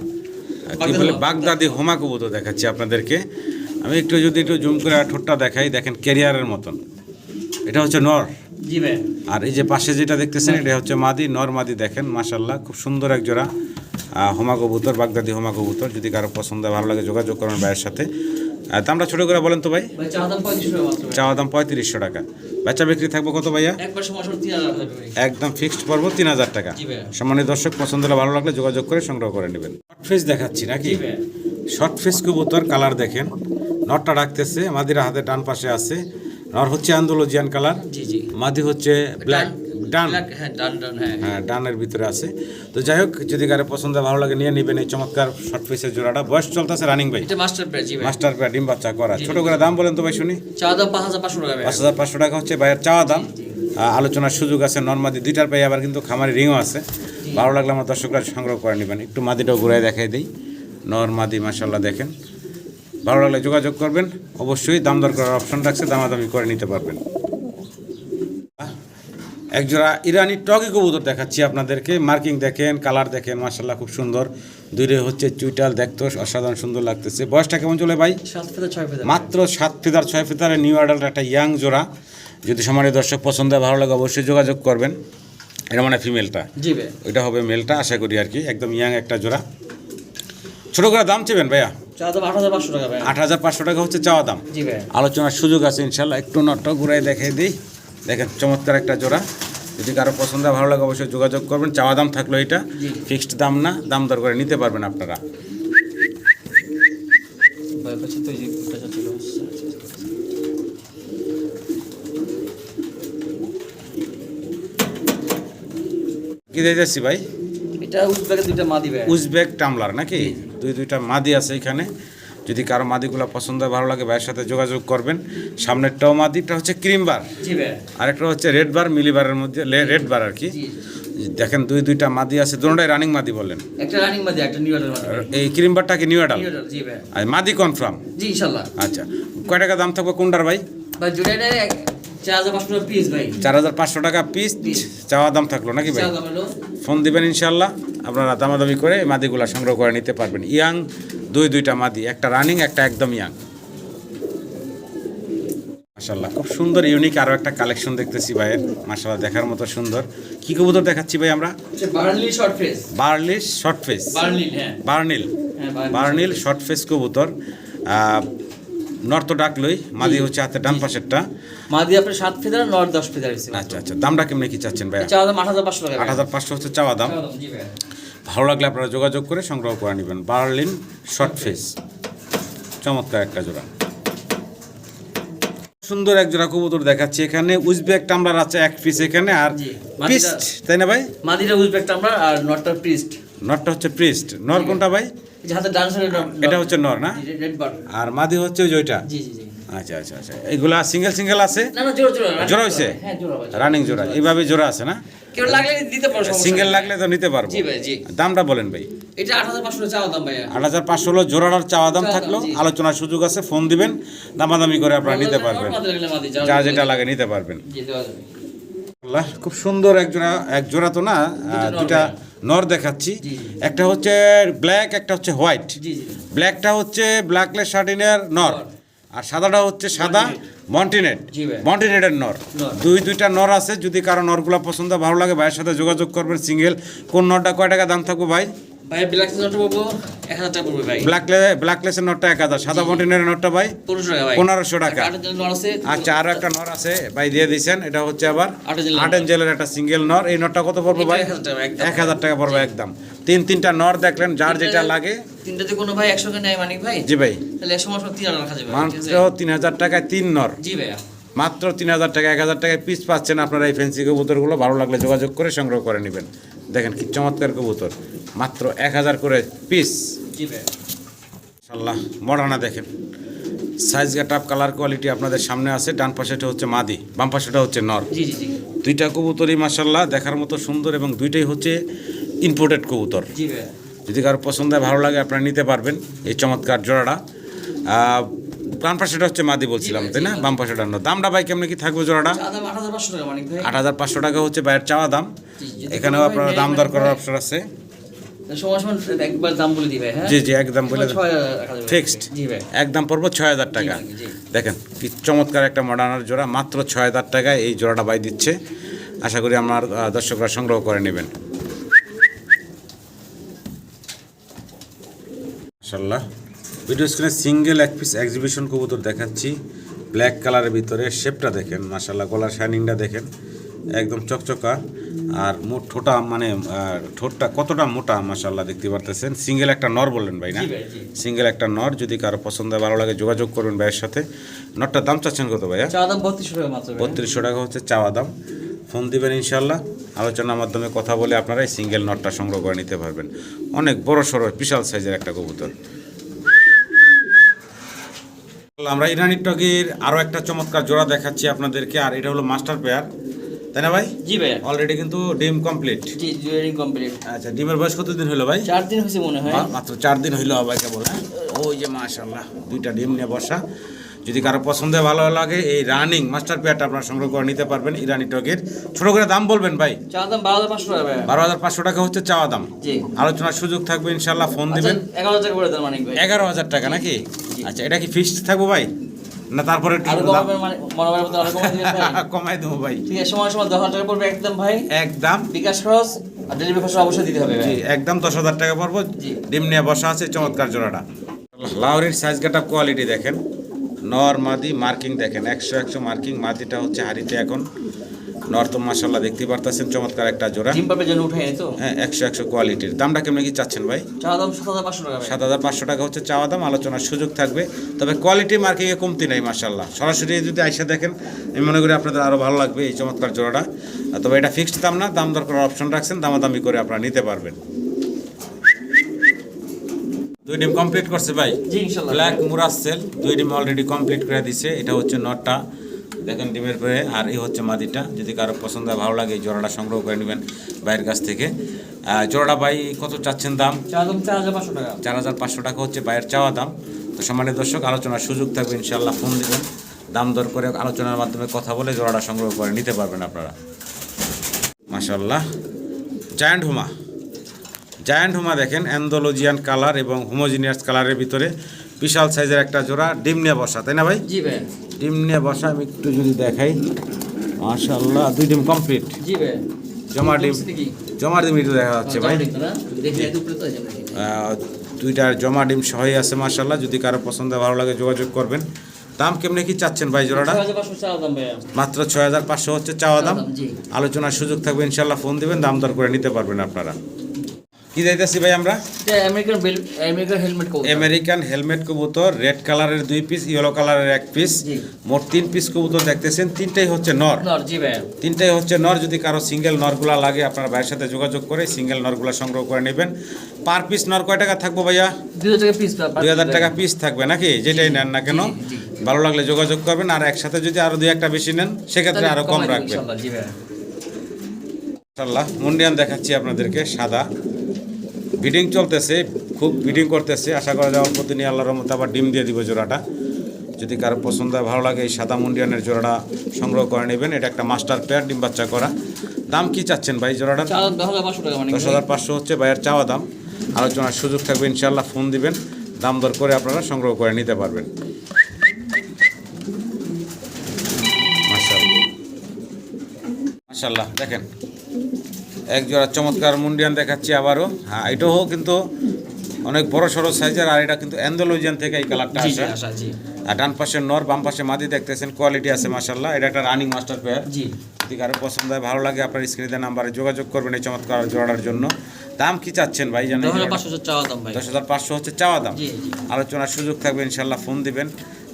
কি বলে বাগদাদি হোমা কবুতর দেখাচ্ছি আপনাদেরকে। আমি একটু যদি একটু জুম করে ঠোঁটটা দেখাই, দেখেন ক্যারিয়ারের মতন। এটা হচ্ছে নর। জি ভাই। আর এই যে পাশে যেটা দেখতেছেন এটা হচ্ছে মাদি, নর মাদি দেখেন মাশাআল্লাহ খুব সুন্দর এক জোড়া হোমা কবুতর, বাগদাদি হোমা কবুতর। যদি কারো পছন্দ হয় ভালো লাগে যোগাযোগ করবেন ভাইয়ের সাথে। দামটা ছোটো করে বলেন তো ভাই। চাওয়া দাম 3500 টাকা মাত্র। চাওয়া দাম 3500 টাকা। বাচ্চা বিক্রি থাকবে কত ভাইয়া? একবার সময় 3000 টাকা ভাই। একদম ফিক্সড পড়বো 3000 টাকা। জি ভাই। সম্মানিত দর্শক পছন্দ হলে ভালো লাগলে যোগাযোগ করে সংগ্রহ করে নেবেন। শর্ট ফেস দেখাচ্ছি নাকি? জি ভাই। শর্ট ফেস কবুতর কালার দেখেন, নরটা ডাকতেছে, মাদিরা হাতে ডান পাশে আছে। নর হচ্ছে আন্দোলজিয়ান কালার, জি জি। মাদি হচ্ছে ব্ল্যাক ডান। হ্যাঁ ডান ডান হ্যাঁ। হ্যাঁ ডানের ভিতরে আছে। তো যাই হোক যদি কারো পছন্দ হয় ভালো লাগে নিয়ে নেবেন এই চমৎকার শর্ট ফেসের জোড়াটা। বয়স চলতেছে রানিং ভাই? এটা মাস্টার পেয়ার জি ভাই। মাস্টার পেয়ার ডিম বাচ্চা করা। ছোট করে দাম বলেন তো ভাই শুনি। চাওয়া দাম 5500 টাকা ভাই। 5500 টাকা হচ্ছে ভাইয়ের চাওয়া দাম। আলোচনার সুযোগ আছে। নর্মাদি দুইটার পাই, আবার কিন্তু খামারি রিংও আছে। ভালো লাগলে আমার দর্শকরা সংগ্রহ করে নেবেন। একটু মাদিটাও ঘুরাই দেখাই দিই। নর্মাদি মাশাআল্লাহ দেখেন। ভালো লাগলে যোগাযোগ করবেন, অবশ্যই দাম দর করার অপশন রাখছে, দামাদামি করে নিতে পারবেন। একজোড়া ইরানি টগি কবুতর দেখাচ্ছি আপনাদেরকে। মার্কিং দেখেন, কালার দেখেন মাশাআল্লাহ খুব সুন্দর। দুইটা হচ্ছে চুইটাল, দেখতে অসাধারণ সুন্দর লাগতেছে। বয়সটা কেমন চলে ভাই? 7 ফেদার 6 ফেদার। মাত্র 7 ফেদার 6 ফেদারের নিউ অ্যাডাল্ট একটা ইয়াং জোড়া। যদি সম্মানিত দর্শক পছন্দ হয় ভালো লাগে অবশ্যই যোগাযোগ করবেন। এটা মানে ফিমেলটা, জি ভাই। ওইটা হবে মেলটা আশা করি আর কি। একদম ইয়াং একটা জোড়া। ছোটো করে দাম চেবেন ভাইয়া? চাওয়া দাম 8500 টাকা ভাই। 8500 টাকা হচ্ছে চাওয়া দাম। জি ভাই। আলোচনার সুযোগ আছে ইনশাল্লাহ। একটু নটটা ঘুরাই দেখাই দিই। দেখেন চমৎকার একটা জোড়া। যদি কারো পছন্দ হয় ভালো লাগে অবশ্যই যোগাযোগ করবেন। চাওয়া দাম থাকলো এটা, ফিক্সড দাম না, দাম দর করে নিতে পারবেন আপনারা। ভাই কাছে তো এই যে কাছে ছিল। কি দিয়েছি ভাই? এটা উজবেকের দুইটা মাদি ভাই। উজবেক টামলার নাকি? দুইটা মাদি আছে এখানে। যদি কারো মাদিগুলো পছন্দ হয় ভালো লাগে ভাইয়ের সাথে যোগাযোগ করবেন। সামনেরটাও মাদিটা হচ্ছে ক্রিম বার, জি ভাই। আরেকটা হচ্ছে রেড বার, মিলিবারের মধ্যে রেড বার আর কি। দেখেন দুইটা মাদি আছে, দুটোটাই রানিং মাদি বললেন? একটা রানিং মাদি, একটা নিউ অ্যাডাল মাদি। এই ক্রিম বারটা কি নিউ অ্যাডাল? জি ভাই। আর মাদি কনফার্ম? জি ইনশাআল্লাহ। আচ্ছা কয় টাকা দাম থাকবে কোনটার ভাই? ভাই জোড়াটা 4500 টাকা পিস ভাই। 4500 টাকা পিস চাওয়া দাম থাকলো নাকি ভাই? চাওয়া দাম হলো। ফোন দিবেন ইনশাল্লাহ, আপনারা দামাদামি করে মাদিগুলা সংগ্রহ করে নিতে পারবেন। ইয়াং দুইটা মাদি, একটা রানিং একটা একদম ইয়াং। মাশাআল্লাহ খুব সুন্দর ইউনিক আরও একটা কালেকশন দেখতেছি ভাইয়ের। মাশাআল্লাহ দেখার মতো সুন্দর। কি কবুতর দেখাচ্ছি ভাই আমরা? Berlin short face. Berlin short face. Berlin হ্যাঁ। বার্নিল। বার্নিল শর্ট ফেস কবুতর। নর্থ ডাকলই, মাদি হচ্ছে হাতে ডান পাশেরটা। মাদি আপনার 7 ফেদার, নর 10 ফেদার হইছে। আচ্ছা আচ্ছা দামটা কেমনে কি চাচ্ছেন ভাই? চাওয়া দাম 8500 টাকা। 8500 হচ্ছে চাওয়া দাম। জি ভাই। ভালো লাগলে আপনারা যোগাযোগ করে সংগ্রহ করে নেবেন। বার্লিন শর্ট ফেস চমৎকার একটা জোড়া। সুন্দর এক জোড়া কবুতর দেখাচ্ছি এখানে উজবেক টামলার আছে এক পিস এখানে আর জি, পিস্ট তাই না ভাই? মাদিটা উজবেক টামরা আর নটটা প্রিস্ট। নরটা হচ্ছে প্রিস্ট, নর কোনটা ভাই? এই যে হাতে ডান সাইডে এটা হচ্ছে নর না? রেড বার। আর মাদি হচ্ছে ওই যেটা। জি জি জি। আচ্ছা আচ্ছা আচ্ছা, এগুলা সিঙ্গেল সিঙ্গেল আছে? না না, জোড়া জোড়া জোড়া হয়েছে? হ্যাঁ জোড়া ভাই। রানিং জোড়া, এইভাবে জোড়া আছে না? কেউ লাগলে দিতে পারো, সমস্যা সিঙ্গেল নেই। লাগলে তো নিতে পারবো। জি ভাই জি। দামটা বলেন ভাই। এটা 8500 চাওয়া দাম ভাইয়া। 8500 হলো জোড়াটার চাওয়া দাম চাওয়া দাম, থাকলো, জি। আলোচনার সুযোগ আছে, ফোন দিবেন, দামাদামি করে আপনারা নিতে পারবেন, মাদি লাগলে মাদি, যা যেটা লাগে নিতে পারবেন। জি দেওয়া যাবে। আল্লাহ, খুব সুন্দর এক জোড়া তো না, নর দুটা ভাইয়া। নর দেখাচ্ছি। জি, জি। একটা হচ্ছে ব্ল্যাক, একটা হচ্ছে হোয়াইট। জি জি। ব্ল্যাকটা হচ্ছে ব্ল্যাকলেস শার্টিনের নর, আর সাদাটা হচ্ছে সাদা মন্টিনেট, জি ভাই। মন্টিনেটের নর। নর। দুইটা নর আছে, যদি কারো নরগুলো পছন্দ ভালো লাগে ভাইয়ের সাথে যোগাযোগ করবেন। সিঙ্গেল কোন নরটা কয় টাকা দাম থাকবে ভাই? ভাই ব্ল্যাক নটটা পড়বো 1000 টাকা পড়বে ভাই। ব্ল্যাকলেসের নরটা 1000, সাদা মন্টিনেটের নরটা ভাই 1500 টাকা ভাই। 1500 টাকা। আরেকটা জন্য নর আছে। আচ্ছা, আরো একটা নর আছে ভাই দিয়ে দিয়েছেন, এটা হচ্ছে আবার আট এঞ্জেলের আট এঞ্জেলের একটা সিঙ্গেল নর। এই নরটা কত পড়বে ভাই? 1000 টাকা একদম। 1000 টাকা পড়বে একদম। তিনটা নর দেখলেন, যার যেটা লাগে। তিনটাতে কোনো ভাই 100 কে নেয় মানিক ভাই? জি ভাই, তাহলে 100 মাস 3000 রাখা যাবে। ঠিক মাত্র আছে? 3000 টাকায় 3 নর, জি ভাইয়া। মাত্র 3000 টাকা। 1000 টাকায় পিস পাচ্ছেন আপনারা এই ফ্যান্সি কবুতরগুলো। ভালো লাগলে যোগাযোগ করে সংগ্রহ করে নেবেন। দেখেন কি চমৎকার কবুতর, মাত্র 1000 করে পিস। জি ভাইয়া। মাশাআল্লাহ, মডার্না দেখেন, সাইজ গেটআপ কালার কোয়ালিটি আপনাদের সামনে আছে। ডান পাশেটা হচ্ছে মাদি, বাম পাশেটা হচ্ছে নর। জি জি জি। দুইটা কবুতরই মাশাআল্লাহ দেখার মতো সুন্দর, এবং দুইটাই হচ্ছে ইম্পোর্টেড কবুতর। জি ভাইয়া। যদি কারো পছন্দ হয় ভালো লাগে আপনারা নিতে পারবেন এই চমৎকার জোড়াটা। ডান পাশেটা হচ্ছে মাদি বলছিলাম, তাই না? বাম পাশেটা নর। দামটা ভাই কেমন কি থাকবে জোড়াটা? চা দাম 8500 টাকা মানিক ভাই। 8500 টাকা হচ্ছে বাইরের চাওয়া দাম। জি, যদি এখানেও কোনো ভাই আপনারা নেয় দাম মানিক দর করার ভাই, অপশন আছে। সময় সময় একবার দাম বলে দিই ভাই। হ্যাঁ জি জি, একদম বলে 6000 রাখা যাবে। ফিক্সড, জি ভাই। একদম পড়বো 6000 টাকা। জি, জি। দেখেন কি চমৎকার একটা মডার্নার জোড়া, মাত্র 6000 টাকায় এই জোড়াটা বাই দিচ্ছে। আশা করি আমার দর্শকরা সংগ্রহ করে নেবেন। মাশাআল্লাহ, ভিডিও স্ক্রিনে সিঙ্গেল এক পিস এক্সিবিশন কবুতর দেখাচ্ছি, ব্ল্যাক কালারের ভিতরে। শেপটা দেখেন মাশাআল্লাহ, গলার শাইনিংটা দেখেন একদম চকচকা, আর ঠোঁটা মানে ঠোঁটটা কতটা মোটা মাশাআল্লাহ দেখতে পারতেছেন। সিঙ্গেল একটা নর বললেন ভাই না? জি ভাই, জি। সিঙ্গেল একটা নর, যদি কারো পছন্দ হয় ভালো লাগে যোগাযোগ করবেন ভাইয়ের সাথে। নরটার দাম চাচ্ছেন কত ভাইয়া? চা দাম 3200 টাকা মাত্র ভাই। 3200 টাকা হচ্ছে চাওয়া দাম। ফোন দিবেন ইনশাল্লাহ, আলোচনার মাধ্যমে কথা বলে আপনারা এই সিঙ্গেল নটটা সংগ্রহ করে নিতে পারবেন। অনেক বড় সড়ো বিশাল সাইজের একটা কবুতর। আমরা ইরানি টগির আরও একটা চমৎকার জোড়া দেখাচ্ছি আপনাদেরকে, আর এটা হলো মাস্টার পেয়ার, তাই না ভাই? জি ভাইয়া। অলরেডি কিন্তু ডিম কমপ্লিট। জি জুয়েরিং কমপ্লিট। আচ্ছা, ডিমের বয়স কতদিন হলো ভাই? 4 দিন হয়েছে মনে হয়। মাত্র 4 দিন হইলো ভাই কেবল। হ্যাঁ, ওই যে মাশাআল্লাহ দুইটা ডিম নিয়ে বসা। যদি কারো পছন্দ ভালো লাগে এই রানিং মাস্টার পেয়ারটা আপনারা সংগ্রহ করে নিতে পারবেন ইরানি টগের। ছোট করে দাম বলবেন ভাই? চা দাম 12500 টাকা ভাইয়া। 12500 টাকা হচ্ছে চাওয়া দাম। জি। আলোচনার সুযোগ থাকবে ইনশাল্লাহ, ফোন আচ্ছা, দিবেন। 11000 টাকা করে দেন মানিক ভাই। 11000 টাকা নাকি? জি। আচ্ছা, এটা কি ফিক্সড থাকবো ভাই, না তারপরে একটু আরো দাম কমাবেন মানে মনোবলের মতো আরো কমাই দিবেন ভাই। কমাই দেবো ভাই? ঠিক আছে, সময় সময় 10000 টাকা পড়বে একদম ভাই। একদম বিকাশ খরচ আর ডেলিভারি খরচ অবশ্যই দিতে হবে ভাই। জি, একদম 10000 টাকা পড়বো। জি। ডিম নিয়ে বসা আছে চমৎকার জোড়াটা। লাউরির সাইজ কাটা কোয়ালিটি দেখেন, নর মাদি মার্কিং দেখেন, 100 মার্কিং। মাদিটা হচ্ছে হাড়িতে এখন, নর তো মাশাআল্লাহ দেখতে পারতেছেন চমৎকার একটা জোড়া। ডিম পাপের জন্য উঠাই তো। হ্যাঁ, 100 কোয়ালিটির। দামটা কেমন কি চাচ্ছেন ভাই? চা দাম 7500 টাকা ভাই। 7500 টাকা হচ্ছে চাওয়া দাম, আলোচনার সুযোগ থাকবে। তবে কোয়ালিটি মার্কিংয়ে কমতি নাই মাশাআল্লাহ। সরাসরি যদি আইসা দেখেন আমি মনে করি আপনাদের আরও ভালো লাগবে এই চমৎকার জোড়াটা। তবে এটা ফিক্সড দাম না, দাম দর করার অপশন রাখছেন, দামাদামি করে আপনারা নিতে পারবেন। 2 ডিম কমপ্লিট করছে ভাই। জি ইনশাআল্লাহ। ব্ল্যাক মুরাসেল 2 ডিম অলরেডি কমপ্লিট করে দিছে। এটা হচ্ছে নটটা দেখেন ডিমের পরে, আর এই হচ্ছে মাদিটা। যদি কারো পছন্দ হয় ভালো লাগে এই জোড়াটা সংগ্রহ করে নেবেন ভাইয়ের কাছ থেকে। জোড়াটা ভাই কত চাচ্ছেন দাম? চা দাম 4500 টাকা। 4500 টাকা হচ্ছে বাইরের চাওয়া দাম। তো সম্মানিত দর্শক, আলোচনার সুযোগ থাকবে ইনশাআল্লাহ, ফোন দিবেন, দাম দর করে আলোচনার মাধ্যমে কথা বলে জোড়াটা সংগ্রহ করে নিতে পারবেন আপনারা। মাশাআল্লাহ, জায়ান্ট হুমা দেখেন, অ্যান্ডোলজিয়ান কালার এবং হোমোজিনিয়াস কালারের ভিতরে বিশাল সাইজের একটা জোড়া, ডিম নিয়ে বসা, তাই না ভাই? জি ভাই। ডিম নিয়ে বসা। আমি একটু যদি দেখাই, মাশাআল্লাহ 2 ডিম কমপ্লিট। জি ভাই। জমা ডিম একটু দেখা যাচ্ছে ভাই। দেখে দুপুরে তো যাবে। দুইটার জমা ডিম সহই আছে মাশাআল্লাহ। যদি কারো পছন্দ ভালো লাগে যোগাযোগ করবেন। দাম কেমনে কি চাচ্ছেন ভাই জোড়াটা? 6500 চা দাম ভাইয়া। মাত্র 6500 হচ্ছে চাওয়া দাম। জি। আলোচনার সুযোগ থাকবে ইনশাআল্লাহ, ফোন দিবেন, দাম দর করে নিতে পারবেন আপনারা। কি যাইতেছি ভাই আমরা? এটা আমেরিকান হেলমেট কবুতর। আমেরিকান হেলমেট কবুতর, রেড কালারের 2 পিস, ইয়েলো কালারের 1 পিস, জি। মোট 3 পিস কবুতর দেখতেছেন। তিনটাই হচ্ছে নর। নর, জি ভাই। তিনটাই হচ্ছে নর। যদি কারো সিঙ্গেল নরগুলা লাগে আপনার ভাইয়ের সাথে যোগাযোগ করে সিঙ্গেল নরগুলা সংগ্রহ করে নেবেন। পার পিস নর কয় টাকা থাকবো ভাইয়া? 2000 টাকা পিস। 2000 টাকা পিস থাকবে নাকি? যেটাই নেন না কেন, জি। ভালো লাগলে যোগাযোগ করবেন। আর একসাথে যদি আরো 2-1টা বেশি নেন সেক্ষেত্রে আরো কম রাখবেন ইনশাআল্লাহ। জি ভাই। ইনশাআল্লাহ। মুন্ডিয়ান দেখাচ্ছি আপনাদেরকে, সাদা ব্রিডিং চলতেছে, খুব ব্রিডিং করতেছে। আশা করা যায় অল্প দিনই আল্লাহর রহমতে আবার ডিম দিয়ে দিব জোড়াটা। যদি কারো পছন্দ হয়, ভালো লাগে, এই সাদা মুন্ডিয়ানের জোড়াটা সংগ্রহ করে নেবেন। এটা একটা মাস্টার পেয়ার, ডিম বাচ্চা করা। দাম কি চাচ্ছেন ভাই জোড়াটা? 10,500 টাকা। মানে 10,500 হচ্ছে ভাইয়ের চাওয়া দাম। আলোচনার সুযোগ থাকবে ইনশাআল্লাহ, ফোন দিবেন, দাম দর করে আপনারা সংগ্রহ করে নিতে পারবেন। মাশাআল্লাহ মাশাআল্লাহ, দেখেন এক জোড়া চমৎকার মুন্ডিয়ান দেখাচ্ছি আবারও। হ্যাঁ, এটাও কিন্তু অনেক বড় সড়ো সাইজের, আর এটা কিন্তু অ্যান্ডালুজিয়ান থেকে এই কালারটা জি আসে। আশা, জি। আর ডান পাশে নর, বাম পাশে মাদি দেখতেছেন, কোয়ালিটি আছে মাশাআল্লাহ। এটা একটা রানিং মাস্টার পেয়ার। জি। যদি কারো পছন্দ হয়, ভালো লাগে, আপনার স্ক্রিনে নাম্বারে যোগাযোগ করবেন এই চমৎকার জোড়ার জন্য। দাম কি চাচ্ছেন ভাই জানেন? 10,500 চাওয়া দাম ভাই। 10,500 হচ্ছে চাওয়া দাম। জি, জি। আলোচনার সুযোগ থাকবে ইনশাআল্লাহ, ফোন দিবেন।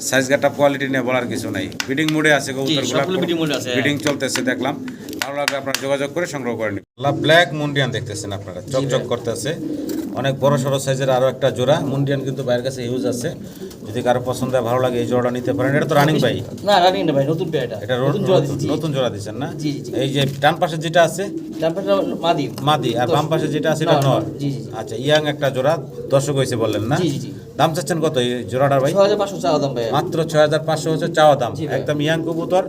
সাইজ গাটা কোয়ালিটি নিয়ে বলার কিছু নাই। ব্রিডিং মোডে আছে কবুতরগুলো, সবগুলো breeding mode আছে। ব্রিডিং চলতেছে দেখলাম। ভালো লাগলে আপনারা যোগাযোগ করে সংগ্রহ করে নিন। ব্ল্যাক মুন্ডিয়ান দেখতেছেন আপনারা, চকচক করতেছে, অনেক বড় সড়ো সাইজের আরো একটা জোড়া মুন্ডিয়ান কিন্তু বাইরের কাছে ইউজ আছে। যদি কারো পছন্দ হয়, ভালো লাগে, এই জোড়াটা নিতে পারেন। এটা তো রানিং ভাই? না, রানিং না ভাই, নতুন পেয়ার এটা। এটা নতুন জোড়া দিচ্ছেন না? জি, জি। এই যে ডান পাশে যেটা আছে তারপরে মাদি। মাদি, আর বাম পাশে যেটা আছে এটা নর। জি, জি। আচ্ছা, ইয়াং একটা জোড়া, দর্শক হয়েছে বললেন না? জি, জি, জি। দাম চাচ্ছেন কত এই জোড়াটার ভাই? 6,500 চাওয়া দাম ভাই। মাত্র 6,500 হচ্ছে চাওয়া দাম। জি ভাই। একদম ইয়াং কবুতর,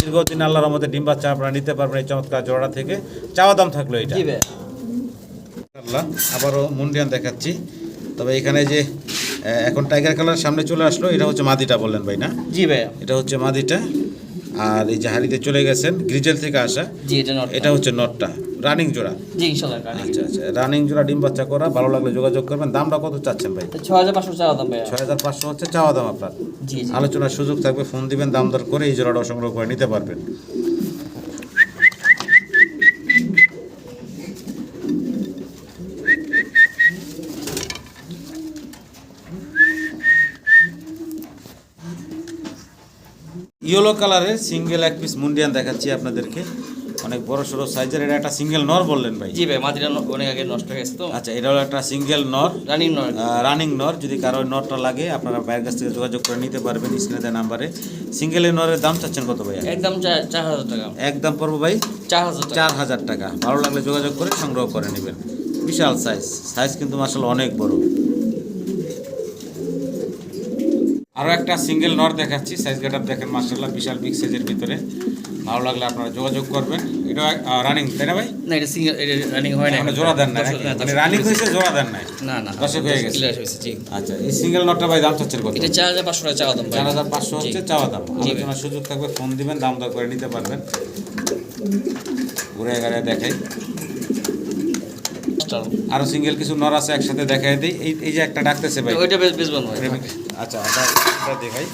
দীর্ঘদিন আল্লাহর রহমতে ডিম বাচ্চা আপনারা নিতে পারবেন এই চমৎকার জোড়া থেকে। চাওয়া দাম থাকলো এটা। জি ভাই। আল্লাহ, আবারও মুন্ডিয়ান দেখাচ্ছি। তবে এখানে যে এখন টাইগার কালার সামনে চলে আসলো, এটা হচ্ছে মাদিটা বললেন ভাই না? জি ভাই। এটা হচ্ছে মাদিটা। আর এই যে হাড়িতে চলে গেছেন গ্রিজেল থেকে আসা, জি, এটা নট। এটা হচ্ছে নটটা, রানিং জোড়া। জি ইনশাআল্লাহ রানিং। আচ্ছা আচ্ছা, রানিং জোড়া, ডিম বাচ্চা করা। ভালো লাগলে যোগাযোগ করবেন। দামটা কত চাচ্ছেন ভাই? 6,500 চাওয়া দাম ভাই। 6,500 হচ্ছে চাওয়া দাম আপনার। জি, জি। আলোচনার সুযোগ থাকবে, ফোন দিবেন, দাম দর করে এই জোড়াটা সংগ্রহ করে নিতে পারবেন। ইয়েলো কালারের সিঙ্গেল 1 পিস মুন্ডিয়ান দেখাচ্ছি আপনাদেরকে, অনেক বড় সড়ো সাইজের। এটা একটা সিঙ্গেল নর বললেন ভাই? জি ভাই, মাদিটা অনেক আগে নষ্ট হয়ে গেছে তো। আচ্ছা, এটা হলো একটা সিঙ্গেল নর, রানিং নট। রানিং নর। যদি কারো নরটা লাগে আপনারা ভাইয়ের কাছ থেকে যোগাযোগ করে নিতে পারবেন স্ক্রিনে দেওয়া নাম্বারে। সিঙ্গেলের নরের দাম চাচ্ছেন কত ভাইয়া? একদম 4,000 টাকা। একদম পড়বো ভাই 4,000 টাকা। 4,000 টাকা। ভালো লাগলে যোগাযোগ করে সংগ্রহ করে নেবেন। বিশাল সাইজ কিন্তু মাশাআল্লাহ অনেক বড়। আরও একটা সিঙ্গেল নর দেখাচ্ছি, সাইজ গেট আপ দেখেন মাশাআল্লাহ, বিশাল বিগ সাইজের ভিতরে। ভালো লাগলে আপনারা যোগাযোগ করবেন। এটা রানিং তাই না ভাই? না, এটা সিঙ্গেল, এটা রানিং হয় না। মানে জোড়া দেন না নাকি? মানে রানিং হয়েছে, জোড়া দেন নাই? না না, দর্শক হয়ে গেছে। ক্লিয়ার হয়েছে। জি। আচ্ছা, এই সিঙ্গেল নটটা ভাই দাম চাচ্ছেন কত? এটা 4,500 টাকা চাওয়া দাম ভাই। 4,500 হচ্ছে চাওয়া দাম। জি। আলোচনার সুযোগ থাকবে, ফোন দিবেন, দাম দর করে নিতে পারবেন। ঘুরে গাড়ি দেখাই, আরো সিঙ্গেল কিছু নর আছে, একসাথে দেখাই দিই। এই যে একটা ডাকতেছে ভাই, ওইটা বেশ ভালো হয়। আচ্ছা এটা দেখাই।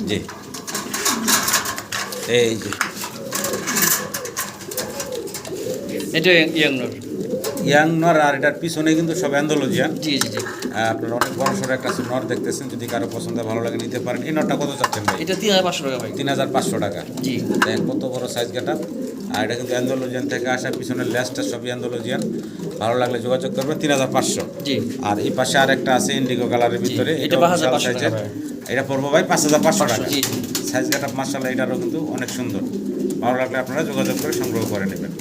জি, এই যে এটা ইয়াং নট। ইয়াং নর, আর এটার পিছনে কিন্তু সব অ্যান্ডালুজিয়ান। জি, জি, জি। আপনারা অনেক বড় সড়ো একটা নর দেখতেছেন। যদি কারো পছন্দ হয়, ভালো লাগে, নিতে পারেন। এই নরটা কত চাচ্ছেন ভাই? এটা 3,500 টাকা ভাই। 3,500 টাকা। জি। দেখেন কত বড় সাইজ গেটা। আর এটা কিন্তু অ্যান্ডালুজিয়ান থেকে আসা, পিছনের লেজটা সবই অ্যান্ডালুজিয়ান। ভালো লাগলে যোগাযোগ করবেন। 3,500। জি। আর এই পাশে আর একটা আছে ইন্ডিগো কালারের ভিতরে, এটা 5,500 টাকা ভাই। এটা পড়বো ভাই 5,500 টাকা। জি। সাইজ গেটা মাশাআল্লাহ এটারও কিন্তু অনেক সুন্দর। ভালো লাগলে আপনারা যোগাযোগ করে সংগ্রহ করে নেবেন।